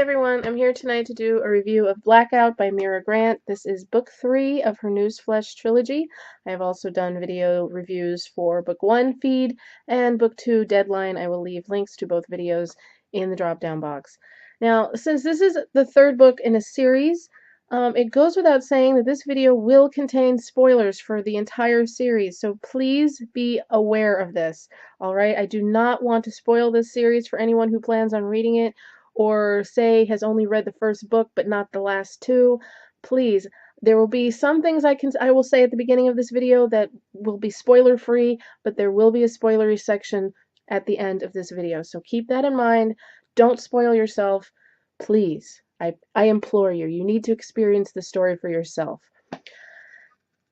everyone, I'm here tonight to do a review of Blackout by Mira. This is book 3 of her Newsflesh trilogy. I have also done video reviews for book 1, Feed, and book 2, Deadline. I will leave links to both videos in the drop-down box. Now, since this is the third book in a series, it goes without saying that this video will contain spoilers for the entire series, so please be aware of this. Alright, I do not want to spoil this series for anyone who plans on reading it, or say has only read the first book but not the last two. Please, there will be some things I will say at the beginning of this video that will be spoiler free, but there will be a spoilery section at the end of this video. So keep that in mind. Don't spoil yourself. Please. I implore you. You need to experience the story for yourself.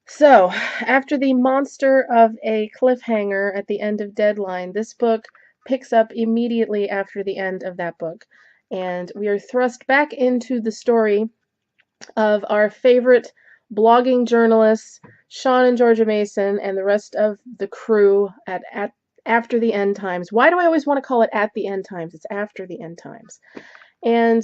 So, after the monster of a cliffhanger at the end of Deadline, this book picks up immediately after the end of that book. And we are thrust back into the story of our favorite blogging journalists, Sean and Georgia Mason, and the rest of the crew at after the end times. Why do I always want to call it at the end times? It's after the end times. And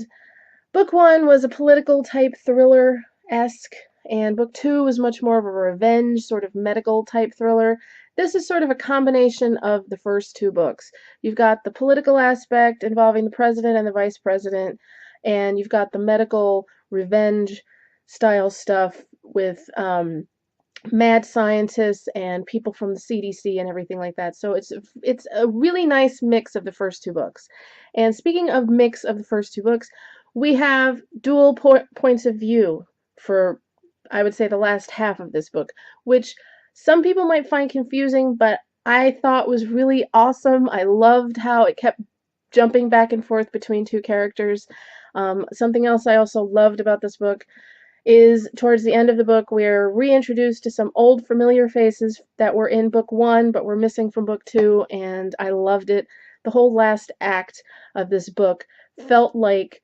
book 1 was a political type thriller-esque, and book 2 was much more of a revenge, sort of medical type thriller. This is sort of a combination of the first two books. You've got the political aspect involving the president and the vice president, and you've got the medical revenge style stuff with mad scientists and people from the CDC and everything like that. So it's a really nice mix of the first two books. And speaking of mix of the first two books, we have dual points of view for, I would say, the last half of this book, which some people might find confusing, but I thought was really awesome. I loved how it kept jumping back and forth between two characters. Something else I also loved about this book is towards the end of the book we're reintroduced to some old familiar faces that were in book 1 but were missing from book 2, and I loved it. The whole last act of this book felt like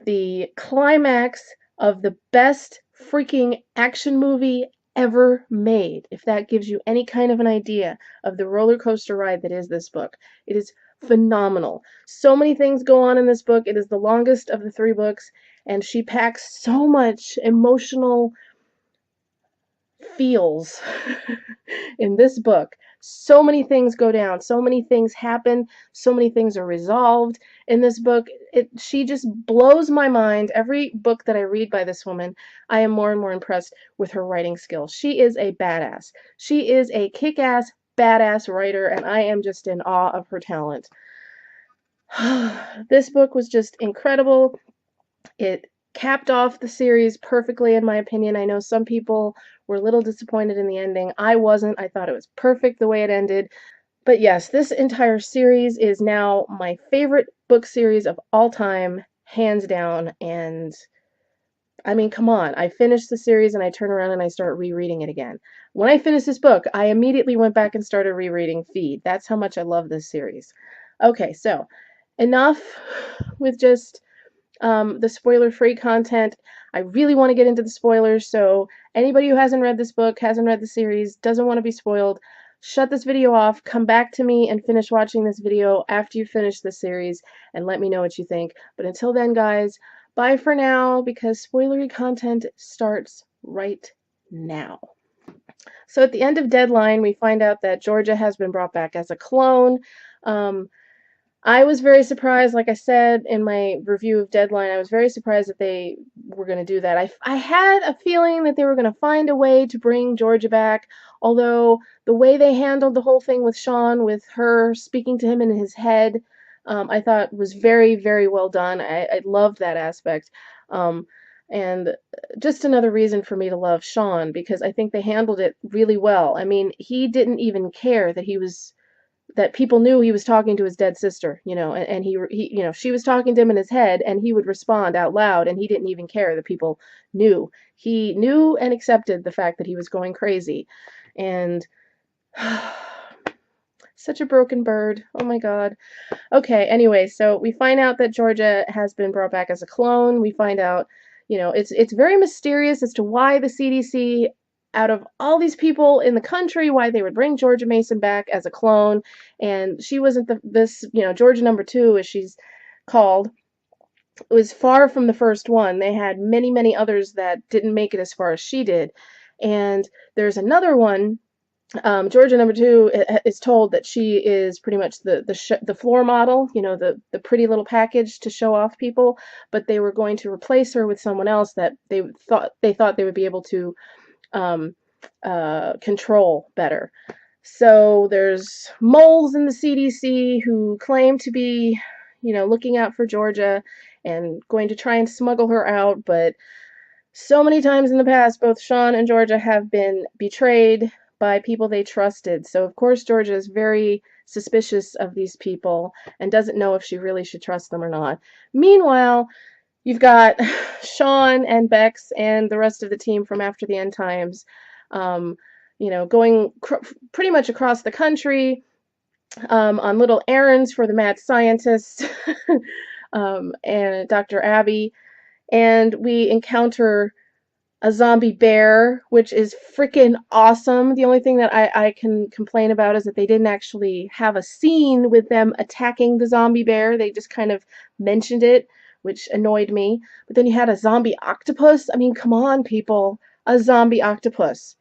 the climax of the best freaking action movie ever made, if that gives you any kind of an idea of the roller coaster ride that is this book. It is phenomenal. So many things go on in this book. It is the longest of the 3 books, and she packs so much emotional feels in this book. So many things go down, so many things happen, so many things are resolved in this book. She just blows my mind. Every book that I read by this woman, I am more and more impressed with her writing skills. She is a badass. She is a kick-ass, badass writer, and I am just in awe of her talent. This book was just incredible. It capped off the series perfectly, in my opinion. I know some people were a little disappointed in the ending. I wasn't. I thought it was perfect the way it ended. But yes, this entire series is now my favorite book series of all time, hands down. And I mean, come on. I finished the series and I turn around and I start rereading it again. When I finished this book, I immediately went back and started rereading Feed. That's how much I love this series. Okay, so enough with just the spoiler-free content. I really want to get into the spoilers, so anybody who hasn't read this book, hasn't read the series, doesn't want to be spoiled, shut this video off, come back to me and finish watching this video after you finish the series, and let me know what you think. But until then, guys, bye for now, because spoilery content starts right now. So at the end of Deadline, we find out that Georgia has been brought back as a clone. I was very surprised, like I said in my review of Deadline, I was very surprised that they were going to do that. I had a feeling that they were going to find a way to bring Georgia back, although the way they handled the whole thing with Sean, with her speaking to him in his head, I thought was very, very well done. I loved that aspect. And just another reason for me to love Sean, because I think they handled it really well. I mean, he didn't even care that people knew he was talking to his dead sister, you know, and he you know, she was talking to him in his head, and he would respond out loud, and he didn't even care that people knew. He knew and accepted the fact that he was going crazy. And such a broken bird. Oh my God. Okay, anyway, so we find out that Georgia has been brought back as a clone. We find out, you know, it's very mysterious as to why the CDC, out of all these people in the country, why they would bring Georgia Mason back as a clone. And she wasn't this, you know, Georgia number 2, as she's called. was far from the first one. They had many, many others that didn't make it as far as she did. And there's another one. Georgia number two is told that she is pretty much the floor model, you know, the pretty little package to show off people. But they were going to replace her with someone else that they thought they would be able to um, control better. So there's moles in the CDC who claim to be, you know, looking out for Georgia and going to try and smuggle her out, but so many times in the past, both Sean and Georgia have been betrayed by people they trusted. So, of course, Georgia is very suspicious of these people and doesn't know if she really should trust them or not. Meanwhile, you've got Sean and Bex and the rest of the team from After the End Times, um, you know, going pretty much across the country on little errands for the mad scientist and Dr. Abby. And we encounter a zombie bear, which is freaking awesome. The only thing that I can complain about is that they didn't actually have a scene with them attacking the zombie bear. They just kind of mentioned it, which annoyed me. But then you had a zombie octopus. I mean, come on, people. A zombie octopus.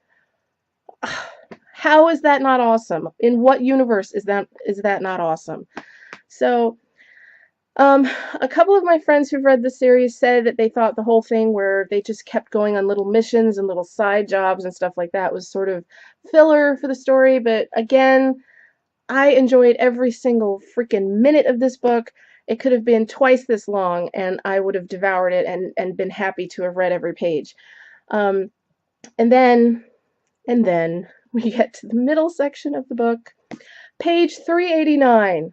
How is that not awesome? In what universe is that not awesome? So, a couple of my friends who've read the series said that they thought the whole thing where they just kept going on little missions and little side jobs and stuff like that was sort of filler for the story, but again, I enjoyed every single freaking minute of this book. It could have been twice this long, and I would have devoured it and been happy to have read every page. Um, and then, and then we get to the middle section of the book, page 389.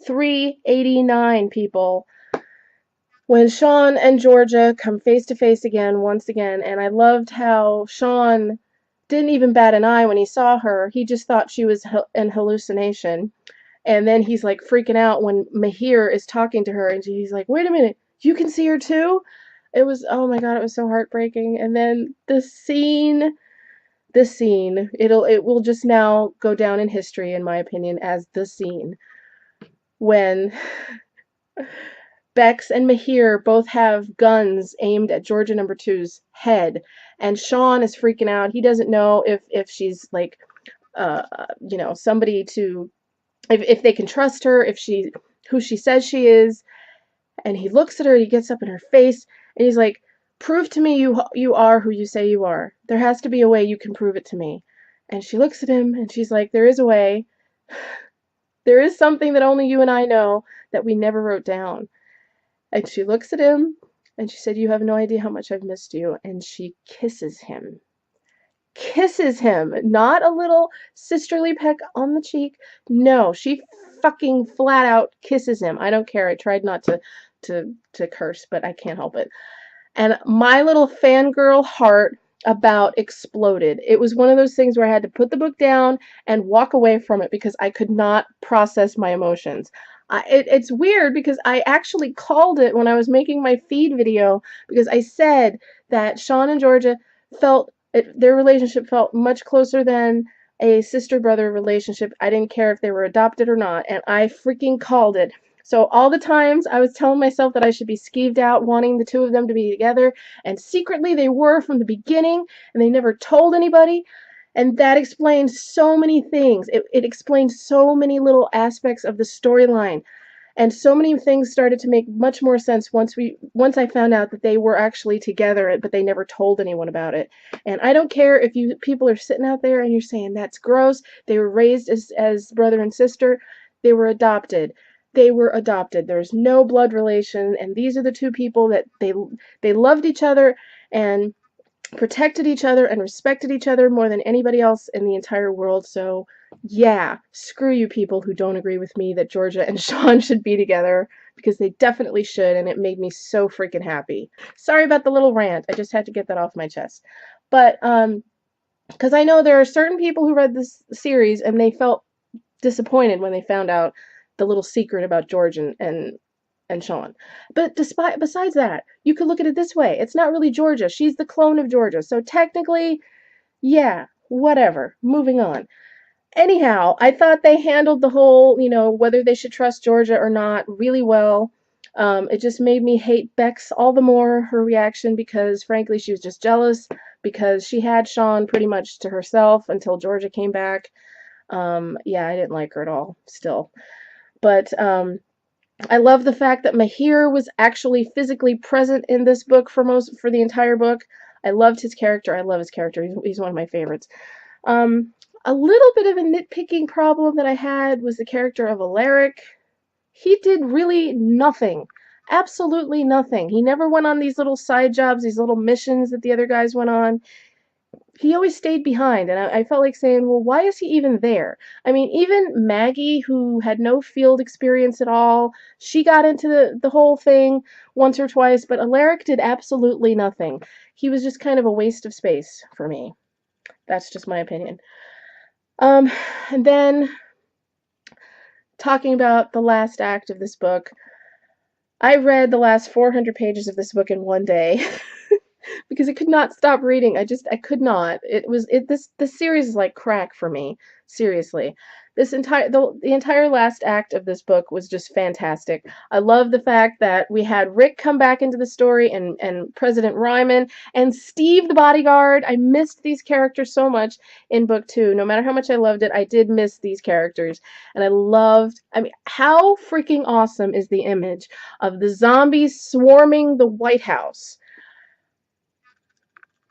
389, people. When Sean and Georgia come face to face again, once again, and I loved how Sean didn't even bat an eye when he saw her. He just thought she was an hallucination. And then he's like freaking out when Mahir is talking to her, and he's like, wait a minute, you can see her too? It was, oh my god, it was so heartbreaking. And then it will just now go down in history, in my opinion, as the scene when Bex and Mahir both have guns aimed at Georgia number two's head, and Sean is freaking out. He doesn't know if she's like, you know, somebody to, if they can trust her, if she, who she says she is. And he looks at her, he gets up in her face, and he's like, "Prove to me you are who you say you are. There has to be a way you can prove it to me." And she looks at him, and she's like, "There is a way. There is something that only you and I know that we never wrote down." And she looks at him and she said, "You have no idea how much I've missed you." And she kisses him. Kisses him. Not a little sisterly peck on the cheek. No, she fucking flat out kisses him. I don't care. I tried not to curse, but I can't help it. And my little fangirl heart about exploded. It was one of those things where I had to put the book down and walk away from it because I could not process my emotions. It's weird because I actually called it when I was making my feed video, because I said that Sean and Georgia their relationship felt much closer than a sister-brother relationship. I didn't care if they were adopted or not, and I freaking called it. So all the times I was telling myself that I should be skeeved out wanting the two of them to be together, and secretly they were from the beginning, and they never told anybody. And that explains so many things. It explains so many little aspects of the storyline. And so many things started to make much more sense once I found out that they were actually together, but they never told anyone about it. And I don't care if you people are sitting out there and you're saying that's gross. They were raised as brother and sister. They were adopted. They were adopted. There's no blood relation, and these are the two people that they loved each other and protected each other and respected each other more than anybody else in the entire world. So yeah, screw you people who don't agree with me that Georgia and Sean should be together, because they definitely should, and it made me so freaking happy. Sorry about the little rant. I just had to get that off my chest. But because I know there are certain people who read this series and they felt disappointed when they found out the little secret about George and Sean. But besides that, you could look at it this way. It's not really Georgia. She's the clone of Georgia. So technically, yeah, whatever. Moving on. Anyhow, I thought they handled the whole, you know, whether they should trust Georgia or not really well. It just made me hate Bex all the more, her reaction, because frankly she was just jealous because she had Sean pretty much to herself until Georgia came back. Yeah, I didn't like her at all still. But I love the fact that Mahir was actually physically present in this book for the entire book. I loved his character. I love his character. He's one of my favorites. Um, a little bit of a nitpicking problem that I had was the character of Alaric. He did really nothing. Absolutely nothing. He never went on these little side jobs, these little missions that the other guys went on. He always stayed behind, and I felt like saying, well, why is he even there? I mean, even Maggie, who had no field experience at all, she got into the whole thing once or twice, but Alaric did absolutely nothing. He was just kind of a waste of space for me. That's just my opinion. Um, and then talking about the last act of this book, I read the last 400 pages of this book in one day because I could not stop reading. I could not. This series is like crack for me. Seriously. The entire last act of this book was just fantastic. I love the fact that we had Rick come back into the story, and President Ryman and Steve the bodyguard. I missed these characters so much in book 2. No matter how much I loved it, I did miss these characters. And I mean, how freaking awesome is the image of the zombies swarming the White House?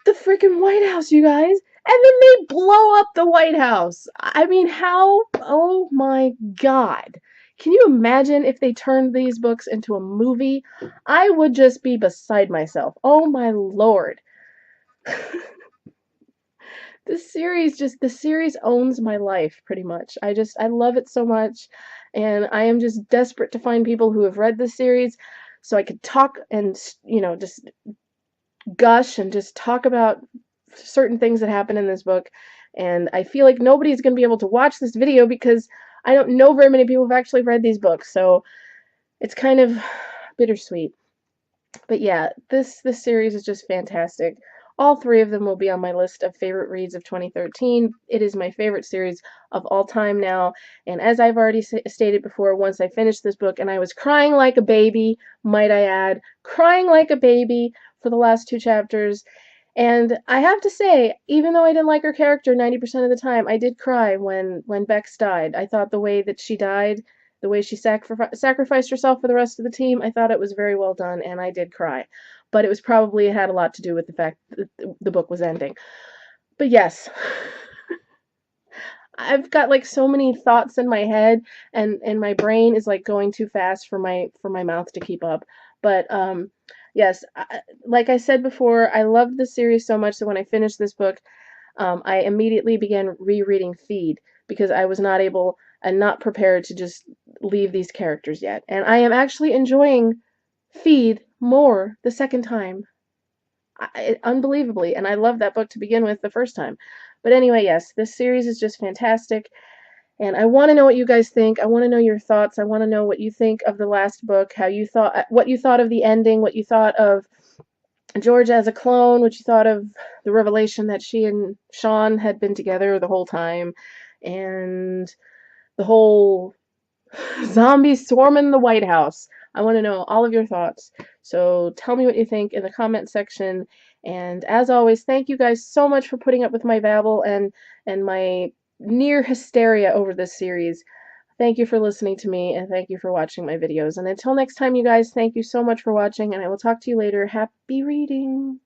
The freaking White House, you guys. And then they blow up the White House. I mean, how? Oh my God. Can you imagine if they turned these books into a movie? I would just be beside myself. Oh my Lord. The series owns my life pretty much. I love it so much, and I am just desperate to find people who have read this series so I could talk and, just gush and just talk about certain things that happen in this book. And I feel like nobody's going to be able to watch this video because I don't know very many people who've actually read these books, so it's kind of bittersweet. But yeah, this series is just fantastic. All three of them will be on my list of favorite reads of 2013. It is my favorite series of all time now, and as I've already stated before, once I finished this book, and I was crying like a baby, might I add, crying like a baby for the last 2 chapters. And I have to say, even though I didn't like her character 90% of the time, I did cry when Bex died. I thought the way that she died, the way she sacrificed herself for the rest of the team, I thought it was very well done, and I did cry. But it had a lot to do with the fact that the book was ending. But yes, I've got like so many thoughts in my head, and my brain is like going too fast for my mouth to keep up. But yes, like I said before, I loved this series so much that when I finished this book, I immediately began rereading Feed because I was not able and not prepared to just leave these characters yet. And I am actually enjoying Feed more the second time. Unbelievably. And I loved that book to begin with the first time. But anyway, yes, this series is just fantastic. And I want to know what you guys think. I want to know your thoughts. I want to know what you think of the last book, what you thought of the ending, what you thought of Georgia as a clone, what you thought of the revelation that she and Sean had been together the whole time, and the whole zombies swarming the White House. I want to know all of your thoughts. So tell me what you think in the comment section. And as always, thank you guys so much for putting up with my babble and my near hysteria over this series. Thank you for listening to me, and thank you for watching my videos. And until next time, you guys, thank you so much for watching, and I will talk to you later. Happy reading!